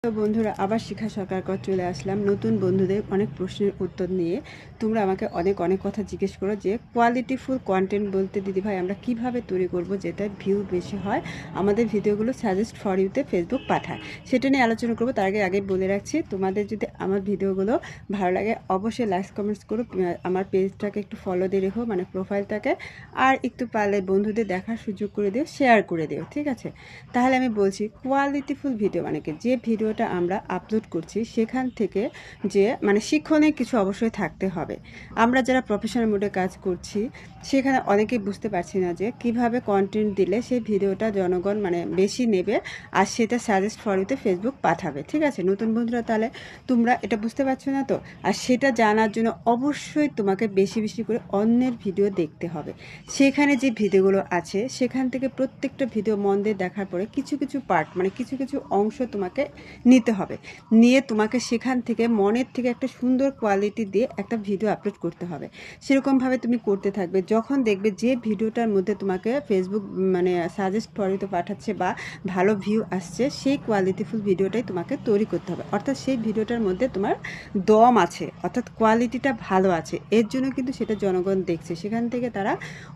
তো বন্ধুরা আবার শিখা সরকার চলে আসলাম নতুন বন্ধুদের অনেক প্রশ্নের উত্তর নিয়ে। তোমরা আমাকে অনেক অনেক কথা জিজ্ঞেস করো যে কোয়ালিটিফুল কন্টেন্ট বলতে দিদিভাই আমরা কিভাবে তৈরি করব যেটা ভিউ বেশি হয়, আমাদের ভিডিওগুলো সাজেস্ট ফর ইউতে ফেসবুক পাঠায়, সেটা নিয়ে আলোচনা করবো। তার আগে বলে রাখছি, তোমাদের যদি আমার ভিডিওগুলো ভালো লাগে অবশ্যই লাইক কমেন্টস করো, আমার পেজটাকে একটু ফলো দিয়ে রেখো, মানে প্রোফাইলটাকে, আর একটু পারলে বন্ধুদের দেখার সুযোগ করে দিও, শেয়ার করে দিও, ঠিক আছে? তাহলে আমি বলছি কোয়ালিটিফুল ভিডিও মানে কি, যে ভিডিওটা আমরা আপলোড করছি সেখান থেকে যে মানে শিক্ষণীয় কিছু অবশ্যই থাকতে হবে। আমরা যারা প্রফেশনাল মোডে কাজ করছি সেখানে অনেকেই বুঝতে পারছি না যে কিভাবে কন্টেন্ট দিলে সেই ভিডিওটা জনগণ মানে বেশি নেবে আর সেটা সাজেস্ট ফর ইউতে ফেসবুক পাঠাবে, ঠিক আছে? নতুন বন্ধুরা তাহলে তোমরা এটা বুঝতে পারছো না তো? আর সেটা জানার জন্য অবশ্যই তোমাকে বেশি বেশি করে অন্যের ভিডিও দেখতে হবে। সেখানে যে ভিডিওগুলো আছে সেখান থেকে প্রত্যেকটা ভিডিও মন দিয়ে দেখার পরে কিছু কিছু পার্ট মানে কিছু কিছু অংশ তোমাকে নিতে হবে, নিয়ে তোমাকে সেখান থেকে মনের থেকে একটা সুন্দর কোয়ালিটি দিয়ে একটা ভিডিও আপলোড করতে হবে। সেরকমভাবে তুমি করতে থাকবে, যখন দেখবে যে ভিডিওটার মধ্যে তোমাকে ফেসবুক মানে সাজেস্ট ফরিতে পাঠাচ্ছে বা ভালো ভিউ আসছে, সেই কোয়ালিটিফুল ভিডিওটাই তোমাকে তৈরি করতে হবে। অর্থাৎ সেই ভিডিওটার মধ্যে তোমার দম আছে, অর্থাৎ কোয়ালিটিটা ভালো আছে, এর জন্য কিন্তু সেটা জনগণ দেখছে, সেখান থেকে তারা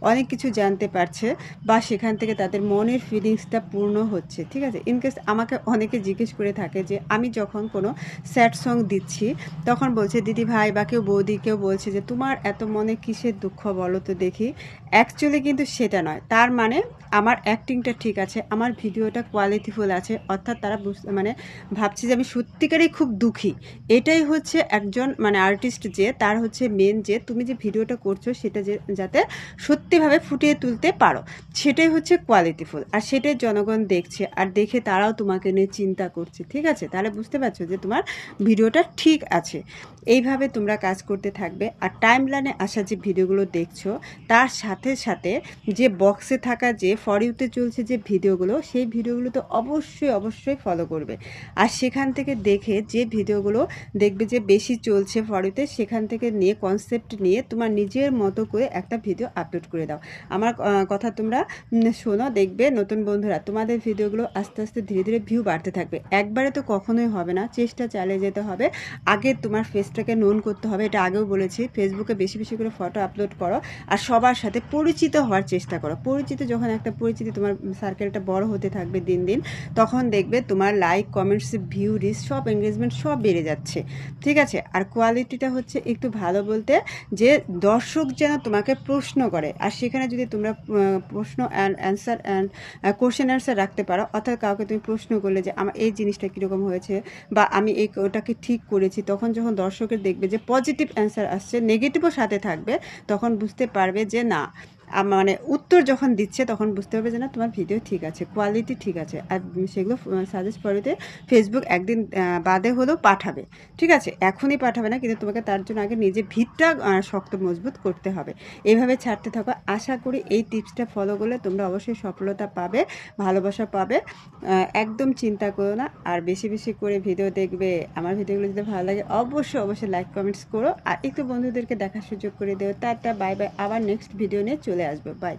অনেক কিছু জানতে পারছে বা সেখান থেকে তাদের মনের ফিলিংসটা পূর্ণ হচ্ছে, ঠিক আছে? ইনকেস আমাকে অনেকে জিজ্ঞেস করে থাকে যে আমি যখন কোনো স্যাড সং দিচ্ছি তখন বলছে দিদি ভাই বা কেউ বৌদি কেউ বলছে যে তোমার এত মনে কিসের দুঃখ বলো তো দেখি। অ্যাকচুয়ালি কিন্তু সেটা নয়, তার মানে আমার অ্যাক্টিংটা ঠিক আছে, আমার ভিডিওটা কোয়ালিটিফুল আছে, অর্থাৎ তারা মানে ভাবছে যে আমি সত্যিকারই খুব দুঃখী। এটাই হচ্ছে একজন মানে আর্টিস্ট, যে তার হচ্ছে মেন যে তুমি যে ভিডিওটা করছো সেটা যে যাতে সত্যিভাবে ফুটিয়ে তুলতে পারো, সেটাই হচ্ছে কোয়ালিটিফুল, আর সেটাই জনগণ দেখছে, আর দেখে তারাও তোমাকে নিয়ে চিন্তা করছে, ঠিক আছে? তাহলে বুঝতে পারছো যে তোমার ভিডিওটা ঠিক আছে। এইভাবে তোমরা কাজ করতে থাকবে। আর টাইমলাইনে আসা যে ভিডিওগুলো দেখছো তার সাথে সাথে যে বক্সে থাকা যে ফর ইউতে চলছে যে ভিডিওগুলো, সেই ভিডিওগুলো তো অবশ্যই অবশ্যই ফলো করবে। আর সেখান থেকে দেখে যে ভিডিওগুলো দেখবে যে বেশি চলছে ফর ইউতে, সেখান থেকে নিয়ে কনসেপ্ট নিয়ে তোমার নিজের মতো করে একটা ভিডিও আপলোড করে দাও। আমার কথা তোমরা শোনো, দেখবে নতুন বন্ধুরা তোমাদের ভিডিওগুলো আস্তে আস্তে ধীরে ধীরে ভিউ বাড়তে থাকবে। একবারে তো কখনোই হবে না, চেষ্টা চালিয়ে যেতে হবে। আগে তোমার ফেসটাকে নোন করতে হবে, এটা আগেও বলেছি। ফেসবুকে বেশি বেশি করে ফটো আপলোড করো আর সবার সাথে পরিচিত হওয়ার চেষ্টা করো। পরিচিত যখন একটা পরিচিতি তোমার সার্কেলটা বড় হতে থাকবে দিন দিন, তখন দেখবে তোমার লাইক কমেন্টস ভিউ রিচ সব এঙ্গেজমেন্ট সব বেড়ে যাচ্ছে, ঠিক আছে? আর কোয়ালিটিটা হচ্ছে একটু ভালো বলতে যে দর্শক যেন তোমাকে প্রশ্ন করে, আর সেখানে যদি তোমরা প্রশ্ন অ্যান্সার কোশ্চেন অ্যান্সার রাখতে পারো, অর্থাৎ কাউকে তুমি প্রশ্ন করলে যে আমার এই জিনিসটা কীরকম হয়েছে বা আমি এই ওটাকে ঠিক করেছি, তখন যখন দর্শকের দেখবে যে পজিটিভ অ্যান্সার আসছে, নেগেটিভও সাথে থাকবে, তখন বুঝতে পারবে যে না, মানে উত্তর যখন দিচ্ছে তখন বুঝতে পারবে যে না তোমার ভিডিও ঠিক আছে, কোয়ালিটি ঠিক আছে। আর সেগুলো সাজেস্ট করতে ফেসবুক একদিন বাদে হলেও পাঠাবে, ঠিক আছে? এখনই পাঠাবে না, কিন্তু তোমাকে তার জন্য আগে নিজে ভিতটা শক্ত মজবুত করতে হবে। এইভাবে ছাড়তে থাকো। আশা করি এই টিপসটা ফলো করলে তোমরা অবশ্যই সফলতা পাবে, ভালোবাসা পাবে। একদম চিন্তা করো না। আর বেশি বেশি করে ভিডিও দেখবে। আমার ভিডিওগুলো যদি ভালো লাগে অবশ্যই অবশ্যই লাইক কমেন্টস করো, আর একটু বন্ধুদেরকে দেখার সুযোগ করে দিও। Tata, bye bye. আবার নেক্সট ভিডিও নিয়ে চলে আসবো। বাই।